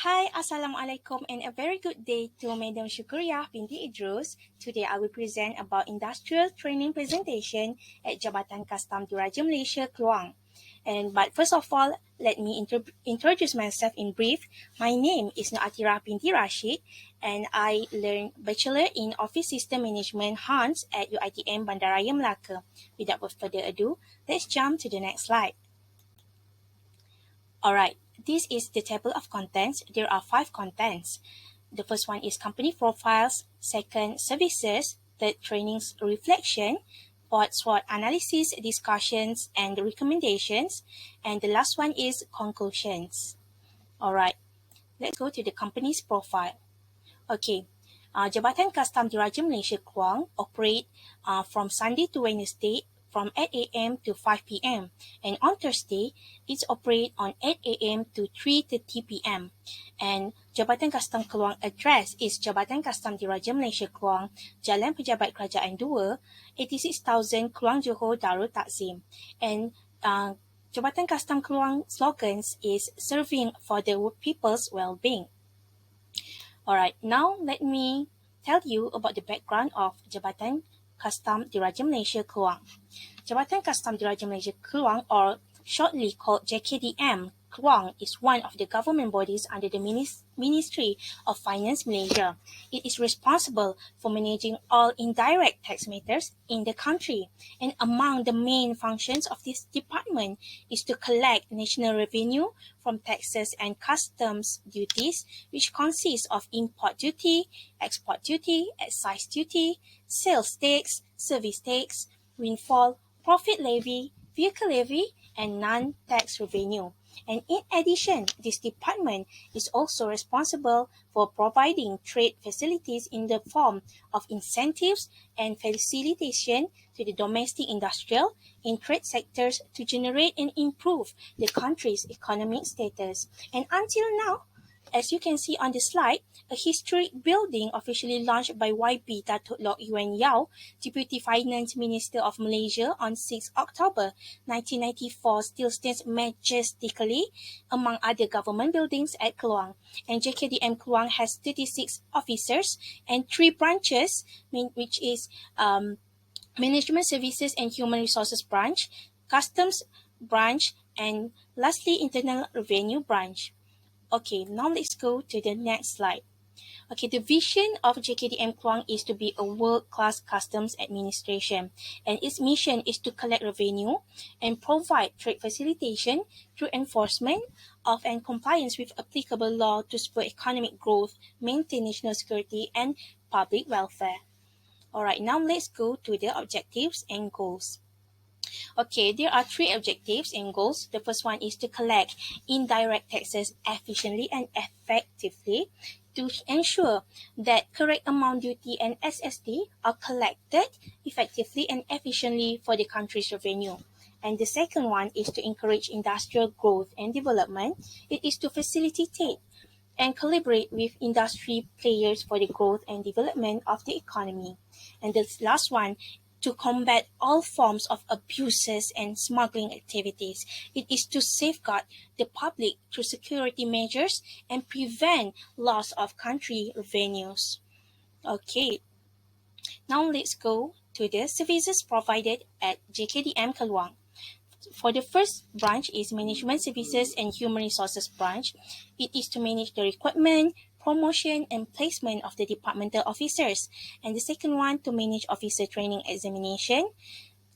Hi, Assalamualaikum and a very good day to Madam Syukuriyah binti Idrus. Today I will present about industrial training presentation at Jabatan Kastam Diraja Malaysia, Kluang. But first of all, let me introduce myself in brief. My name is Nur Athirah Rashid and I learned Bachelor in Office System Management Hans at Jkdm Bandaraya Melaka. Without further ado, let's jump to the next slide. Alright, this is the table of contents. There are 5 contents. The first one is company profiles, second, services, third, trainings reflection, fourth, SWOT analysis, discussions, and recommendations, and the last one is conclusions. Alright, let's go to the company's profile. Okay, Jabatan Kastam Diraja Malaysia Kluang operate from Sunday to Wednesday from 8 a.m. to 5 p.m. and on Thursday, it's operate on 8 a.m. to 3:30 p.m. And Jabatan Kastam Kluang address is Jabatan Kastam Diraja Malaysia Kluang, Jalan Pejabat Kerajaan 2, 86,000 Kluang Johor Darul Takzim. And Jabatan Kastam Kluang slogans is serving for the people's well-being. Alright, now let me tell you about the background of Jabatan Kastam Diraja Malaysia Kluang. Jabatan Kastam Diraja Malaysia Kluang, or shortly called Jkdm, Kluang is one of the government bodies under the Ministry of Finance Malaysia. It is responsible for managing all indirect tax matters in the country, and among the main functions of this department is to collect national revenue from taxes and customs duties, which consist of import duty, export duty, excise duty, sales tax, service tax, windfall, profit levy, vehicle levy, and non-tax revenue. And in addition, this department is also responsible for providing trade facilities in the form of incentives and facilitation to the domestic industrial and trade sectors to generate and improve the country's economic status. And until now, as you can see on the slide, a historic building officially launched by YB Datuk Lok Yuan Yao, Deputy Finance Minister of Malaysia on 6 October 1994 still stands majestically among other government buildings at Kluang. And Jkdm Kluang has 36 officers and 3 branches, which is Management Services and Human Resources Branch, Customs Branch, and lastly, Internal Revenue Branch. Okay, now let's go to the next slide. Okay, the vision of Jkdm Kluang is to be a world-class customs administration, and its mission is to collect revenue and provide trade facilitation through enforcement of and compliance with applicable law to spur economic growth, maintain national security, and public welfare. Alright, now let's go to the objectives and goals. Okay, there are 3 objectives and goals. The first one is to collect indirect taxes efficiently and effectively to ensure that correct amount duty and SSD are collected effectively and efficiently for the country's revenue. And the second one is to encourage industrial growth and development. It is to facilitate and collaborate with industry players for the growth and development of the economy. And the last one, to combat all forms of abuses and smuggling activities. It is to safeguard the public through security measures and prevent loss of country revenues. Okay, now let's go to the services provided at Jkdm Kluang. For the first branch is Management Services and Human Resources Branch. It is to manage the recruitment, promotion, and placement of the departmental officers. And the second one, to manage officer training examination,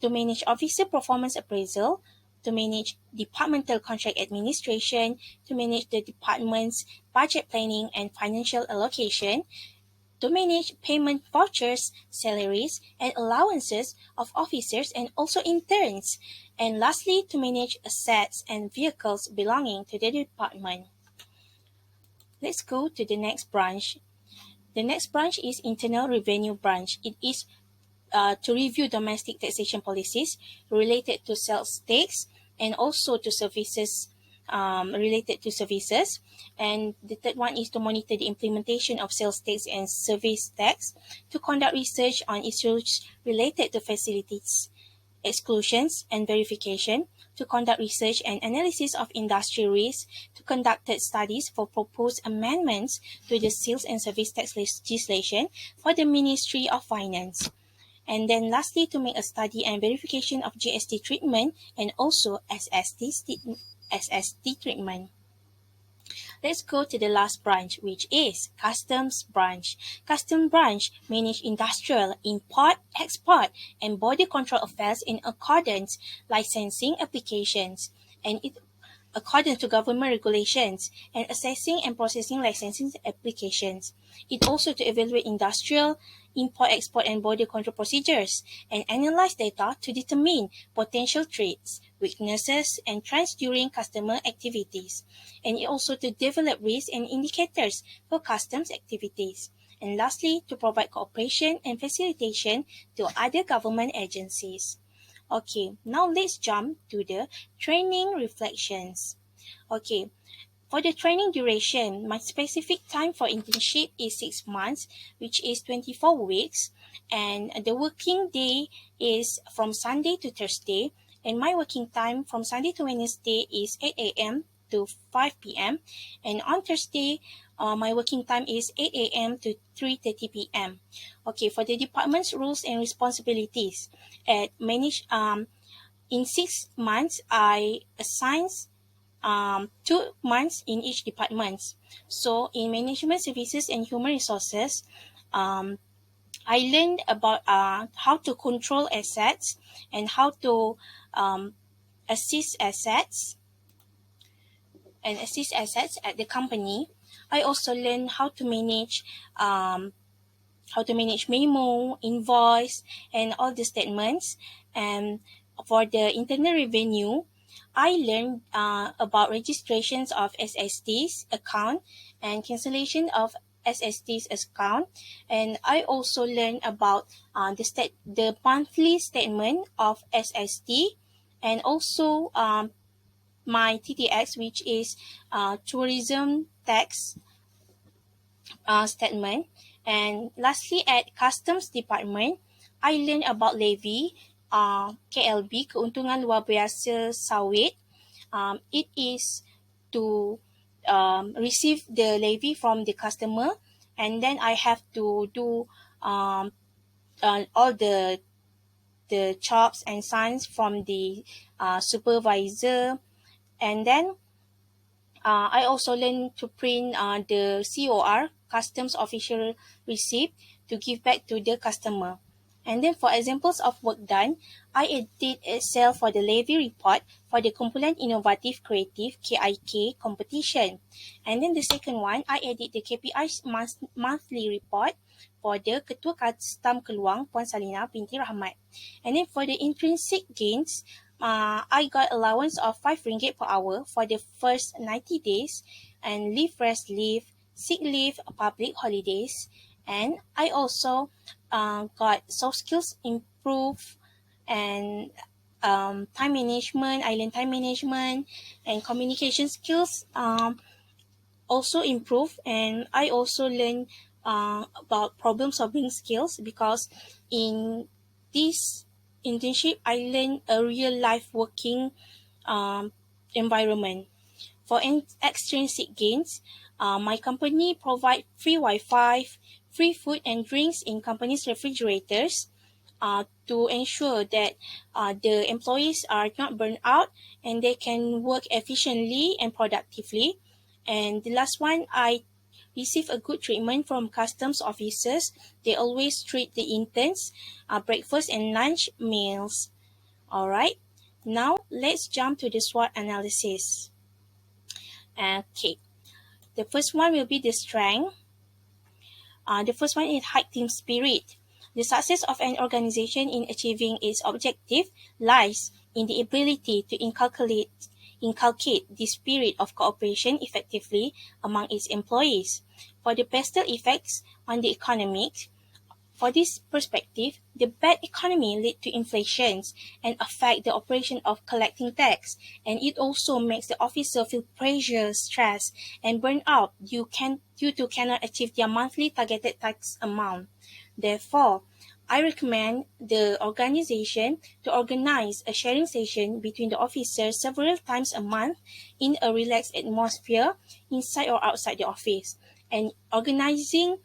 to manage officer performance appraisal, to manage departmental contract administration, to manage the department's budget planning and financial allocation, to manage payment vouchers, salaries, and allowances of officers and also interns, and lastly, to manage assets and vehicles belonging to the department. Let's go to the next branch. The next branch is Internal Revenue Branch. It is to review domestic taxation policies related to sales tax and also to services related to services. And the third one is to monitor the implementation of sales tax and service tax, to conduct research on issues related to facilities exclusions and verification, to conduct research and analysis of industry risks, to conduct studies for proposed amendments to the sales and service tax legislation for the Ministry of Finance. And then lastly, to make a study and verification of GST treatment and also SST treatment. Let's go to the last branch, which is Customs branch. Customs branch manage industrial, import, export, and border control affairs in accordance licensing applications, and it according to government regulations, and assessing and processing licensing applications. It also to evaluate industrial, import, export, and border control procedures, and analyze data to determine potential threats, weaknesses, and trends during customer activities. And it also to develop risks and indicators for customs activities. And lastly, to provide cooperation and facilitation to other government agencies. Okay, now let's jump to the training reflections. Okay, for the training duration, my specific time for internship is 6 months, which is 24 weeks, and the working day is from Sunday to Thursday, and my working time from Sunday to Wednesday is 8 a.m. to 5 p.m., and on Thursday, my working time is 8 a.m. to 3:30 p.m. Okay, for the department's rules and responsibilities, in 6 months, I assign 2 months in each department. So in management services and human resources, I learned about how to control assets and how to assist assets at the company. I also learned how to manage memo, invoice, and all the statements. And for the internal revenue, I learned about registrations of SST's account and cancellation of SST's account. And I also learned about the monthly statement of SST, and also my TTX, which is tourism tax statement. And lastly, at Customs Department, I learned about levy, KLB, keuntungan luar biasa sawit. It is to receive the levy from the customer, and then I have to do all the chops and signs from the supervisor, and then I also learned to print the COR, Customs Official Receipt, to give back to the customer. And then for examples of work done, I did Excel for the levy report for the Kumpulan Inovatif Kreatif KIK competition. And then the second one, I edit the KPI monthly report for the Ketua Custom Kluang, Puan Salina binti Rahmat. And then for the intrinsic gains, I got allowance of 5 ringgit per hour for the first 90 days, and leave, rest leave, sick leave, public holidays. And I also got soft skills improve, and time management. I learned time management, and communication skills also improve. And I also learned about problem solving skills, because in this internship I learned a real life working environment. For extrinsic gains, my company provide free Wi-Fi, free food and drinks in company's refrigerators to ensure that the employees are not burned out and they can work efficiently and productively. And the last one, I receive a good treatment from customs officers. They always treat the interns breakfast and lunch meals. Alright, now let's jump to the SWOT analysis. Okay, the first one will be the strength. The first one is high team spirit. The success of an organization in achieving its objective lies in the ability to inculcate the spirit of cooperation effectively among its employees. For the pestle effects on the economy, for this perspective, the bad economy lead to inflations and affect the operation of collecting tax, and it also makes the officer feel pressure, stress, and burn out due to cannot achieve their monthly targeted tax amount. Therefore, I recommend the organization to organize a sharing session between the officers several times a month in a relaxed atmosphere inside or outside the office. And organizing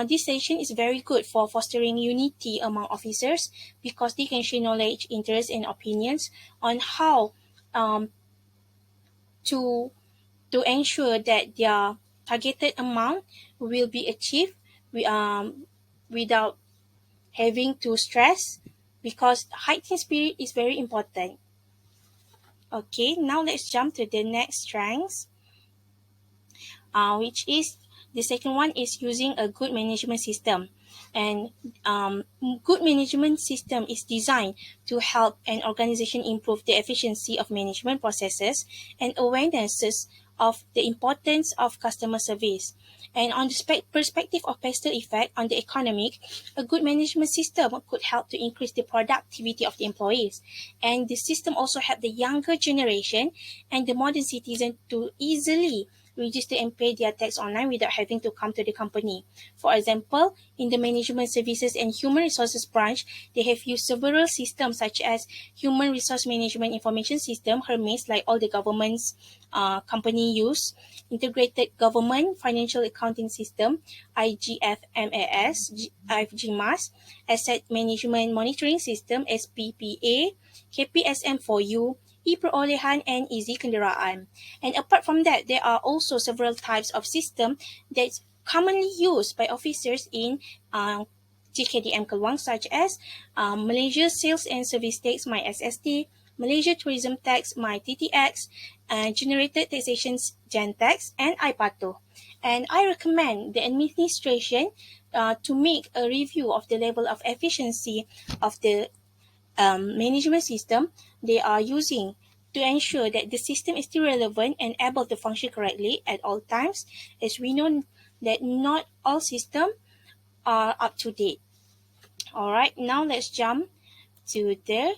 this session is very good for fostering unity among officers because they can share knowledge, interests, and opinions on how um, to ensure that their targeted amount will be achieved without having to stress, because high team spirit is very important. Okay, now let's jump to the next strengths, which is the second one is using a good management system. And good management system is designed to help an organization improve the efficiency of management processes and awarenesses of the importance of customer service. And on the perspective of pestle effect on the economic, a good management system could help to increase the productivity of the employees. And the system also help the younger generation and the modern citizen to easily register and pay their tax online without having to come to the company. For example, in the management services and human resources branch, they have used several systems such as human resource management information system, HERMES, like all the government's company use, integrated government financial accounting system, IGFMAS, IFGMAS, asset management monitoring system, SPPA, KPSM4U, e-perolehan, and easy kenderaan. And apart from that, there are also several types of system that's commonly used by officers in Jkdm Kluang, such as Malaysia Sales and Service Tax, my SST, Malaysia Tourism Tax, my TTX, Generated Taxations, GenTax, and IPATO. And I recommend the administration to make a review of the level of efficiency of the management system they are using to ensure that the system is still relevant and able to function correctly at all times, as we know that not all systems are up to date. Alright, now let's jump to the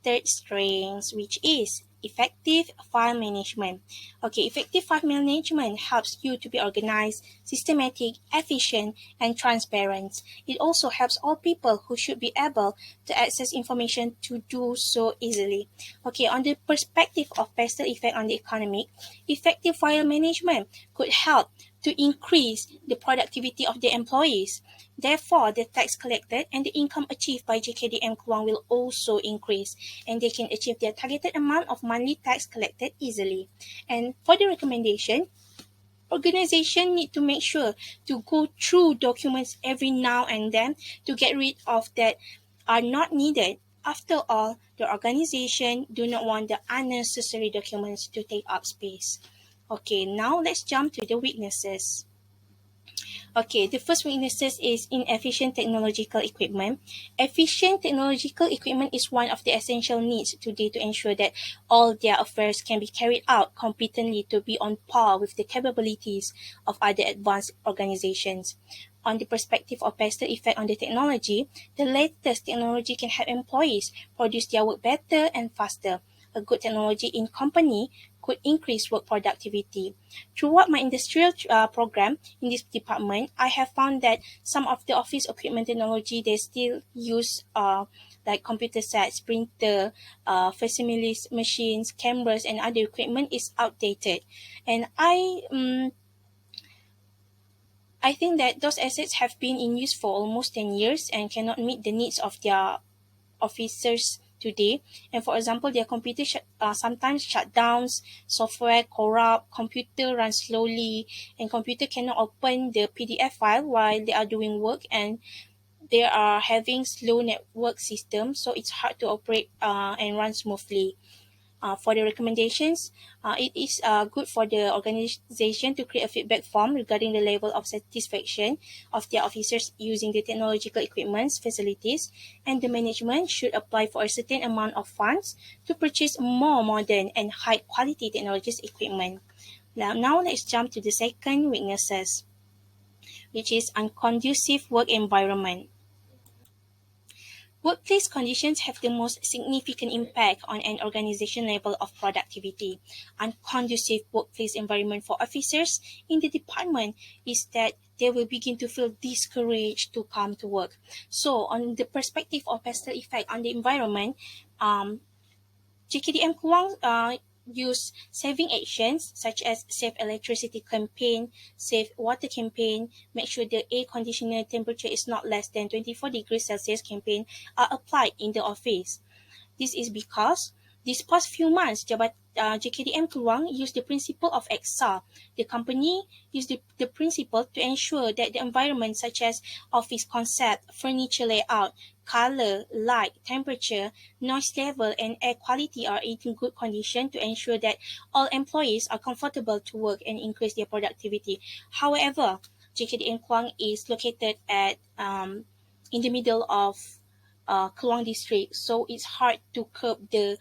third strength, which is effective file management. Okay, effective file management helps you to be organized, systematic, efficient, and transparent. It also helps all people who should be able to access information to do so easily. Okay, on the perspective of pestle effect on the economy, effective file management could help to increase the productivity of the employees. Therefore, the tax collected and the income achieved by Jkdm Kluang will also increase, and they can achieve their targeted amount of monthly tax collected easily. And for the recommendation, organization need to make sure to go through documents every now and then to get rid of that are not needed. After all, the organization do not want the unnecessary documents to take up space. Okay, now let's jump to the weaknesses. Okay, the first weaknesses is inefficient technological equipment. Efficient technological equipment is one of the essential needs today to ensure that all their affairs can be carried out competently to be on par with the capabilities of other advanced organizations. On the perspective of pestle effect on the technology, the latest technology can help employees produce their work better and faster. A good technology in company could increase work productivity. Throughout my industrial program in this department, I have found that some of the office equipment technology, they still use like computer sets, printer, facsimiles machines, cameras, and other equipment is outdated. And I think that those assets have been in use for almost 10 years and cannot meet the needs of their officers today. And for example, their computer sometimes shutdowns, software corrupt, computer runs slowly, and computer cannot open the PDF file while they are doing work, and they are having slow network system, so it's hard to operate and run smoothly. For the recommendations, it is good for the organization to create a feedback form regarding the level of satisfaction of their officers using the technological equipments, facilities, and the management should apply for a certain amount of funds to purchase more modern and high quality technologies equipment. Now let's jump to the second weaknesses, which is unconducive work environment. Workplace conditions have the most significant impact on an organization level of productivity. Unconducive workplace environment for officers in the department is that they will begin to feel discouraged to come to work. So, on the perspective of pestle effect on the environment, Jkdm Kluang use saving actions such as save electricity campaign, save water campaign, make sure the air conditioner temperature is not less than 24 degrees Celsius campaign are applied in the office. This is because these past few months, Jkdm Kluang used the principle of XR. The company used the principle to ensure that the environment such as office concept, furniture layout, color, light, temperature, noise level, and air quality are in good condition to ensure that all employees are comfortable to work and increase their productivity. However, Jkdm Kluang is located at in the middle of Kluang district, so it's hard to curb the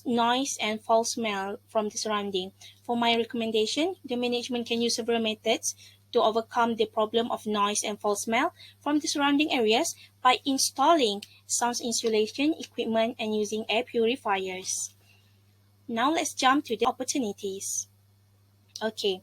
noise and foul smell from the surrounding. For my recommendation, the management can use several methods to overcome the problem of noise and foul smell from the surrounding areas by installing sound insulation equipment and using air purifiers. Now let's jump to the opportunities. Okay,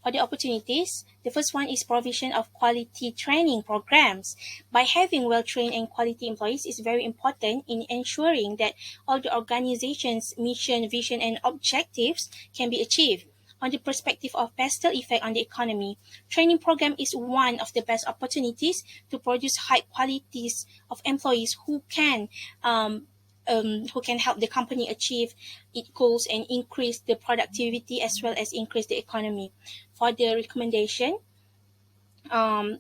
for the opportunities, the first one is provision of quality training programs. By having well-trained and quality employees is very important in ensuring that all the organization's mission, vision, and objectives can be achieved. On the perspective of pestle effect on the economy, training program is one of the best opportunities to produce high qualities of employees who can help the company achieve its goals and increase the productivity as well as increase the economy. For the recommendation, um,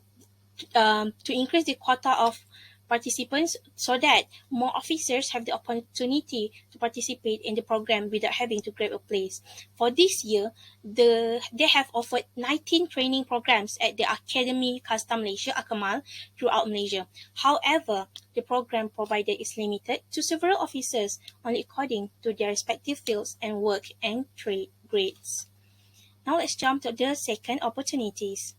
to increase the quota of participants so that more officers have the opportunity to participate in the program without having to grab a place. For this year, they have offered 19 training programs at the Academy Custom Malaysia Akamal throughout Malaysia. However, the program provided is limited to several officers only according to their respective fields and work and trade grades. Now let's jump to the second opportunities,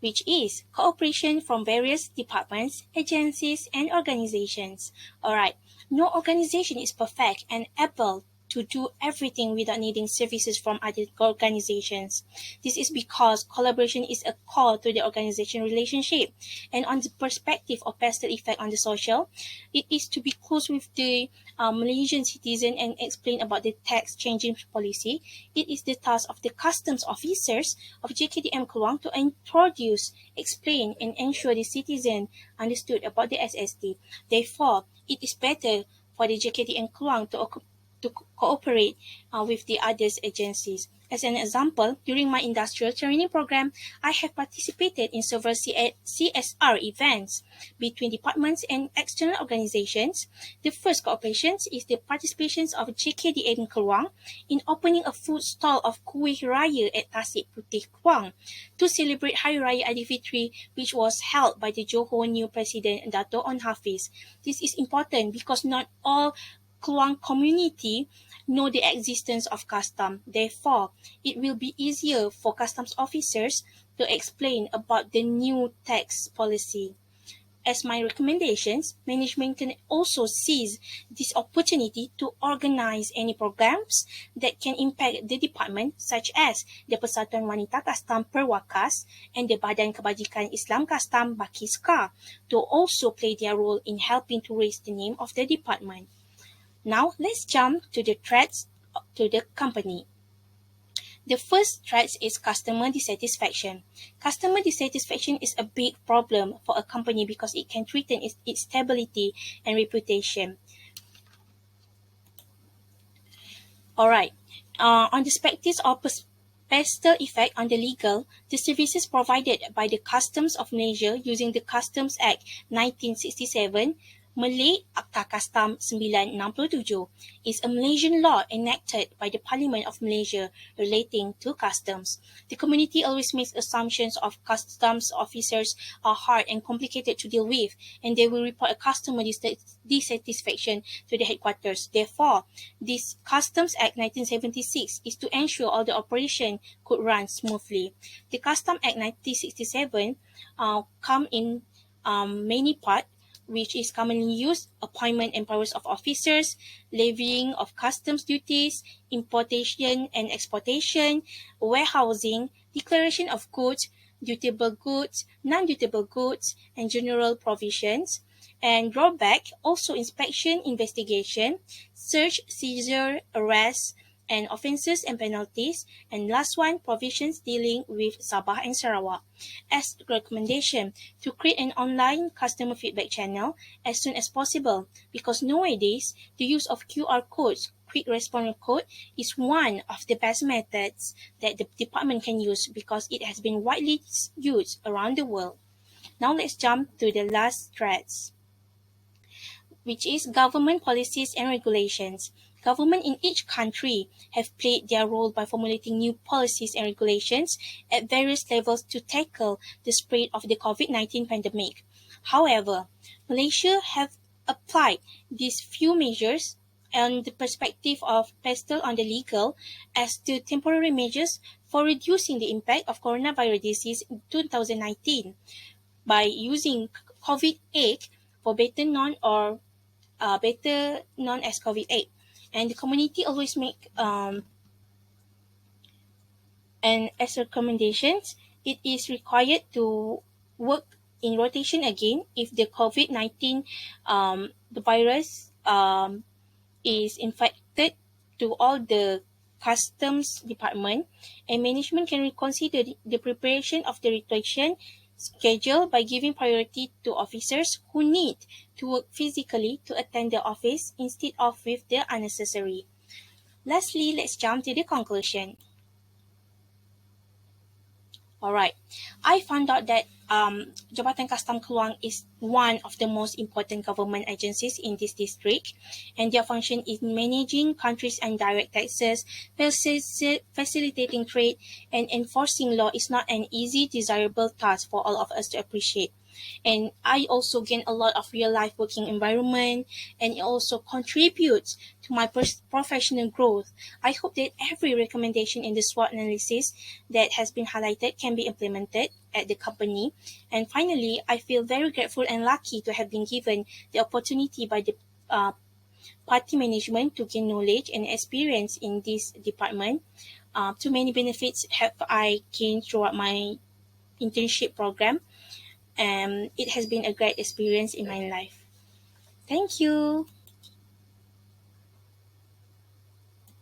which is cooperation from various departments, agencies, and organizations. Alright, no organization is perfect and able to do everything without needing services from other organizations. This is because collaboration is a core to the organization relationship. And on the perspective of pestle effect on the social, it is to be close with the Malaysian citizen and explain about the tax changing policy. It is the task of the customs officers of Jkdm Kluang to introduce, explain, and ensure the citizen understood about the SST. Therefore, it is better for the Jkdm Kluang to cooperate with the others agencies. As an example, during my industrial training program, I have participated in several CSR events between departments and external organizations. The first cooperation is the participation of Jkdm Kluang in opening a food stall of Kuih Raya at Tasik Putih Kluang to celebrate Hari Raya Aidilfitri, which was held by the Johor new President Dato' On Hafiz. This is important because not all Kluang community know the existence of custom. Therefore, it will be easier for customs officers to explain about the new tax policy. As my recommendations, management can also seize this opportunity to organize any programs that can impact the department, such as the Persatuan Wanita Kastam Perwakas and the Badan Kebajikan Islam Kastam Bakiska, to also play their role in helping to raise the name of the department. Now, let's jump to the threats to the company. The first threat is customer dissatisfaction. Customer dissatisfaction is a big problem for a company because it can threaten its stability and reputation. Alright, on the perspective of pestle effect on the legal, the services provided by the Customs of Malaysia using the Customs Act 1967, Malay Akta Kastam 967, is a Malaysian law enacted by the Parliament of Malaysia relating to customs. The community always makes assumptions of customs officers are hard and complicated to deal with, and they will report a customer dissatisfaction to the headquarters. Therefore, this Customs Act 1976 is to ensure all the operation could run smoothly. The Customs Act 1967 come in many parts, which is commonly used: appointment and powers of officers, levying of customs duties, importation and exportation, warehousing, declaration of goods, dutable goods, non-dutable goods, and general provisions. And drawback, also inspection, investigation, search, seizure, arrest, and offences and penalties. And last one, provisions dealing with Sabah and Sarawak. As recommendation, to create an online customer feedback channel as soon as possible, because nowadays the use of QR codes, quick response code, is one of the best methods that the department can use because it has been widely used around the world. Now let's jump to the last threads, which is government policies and regulations. Government in each country have played their role by formulating new policies and regulations at various levels to tackle the spread of the COVID-19 pandemic. However, Malaysia have applied these few measures on the perspective of pestle on the legal as to temporary measures for reducing the impact of coronavirus disease in 2019 by using COVID-8 for better known as COVID-8. And the community always make and as recommendations, it is required to work in rotation again if the COVID-19 the virus is infected to all the customs department, and management can reconsider the preparation of the rotation schedule by giving priority to officers who need to work physically to attend the office instead of with the unnecessary. Lastly, let's jump to the conclusion. Alright, I found out that Jabatan Custom Kluang is one of the most important government agencies in this district, and their function is managing countries and direct taxes, facilitating trade, and enforcing law is not an easy, desirable task for all of us to appreciate. And I also gain a lot of real life working environment, and it also contributes to my professional growth. I hope that every recommendation in the SWOT analysis that has been highlighted can be implemented at the company. And finally, I feel very grateful and lucky to have been given the opportunity by the party management to gain knowledge and experience in this department. Too many benefits have I gained throughout my internship program, and it has been a great experience in my life. Thank you.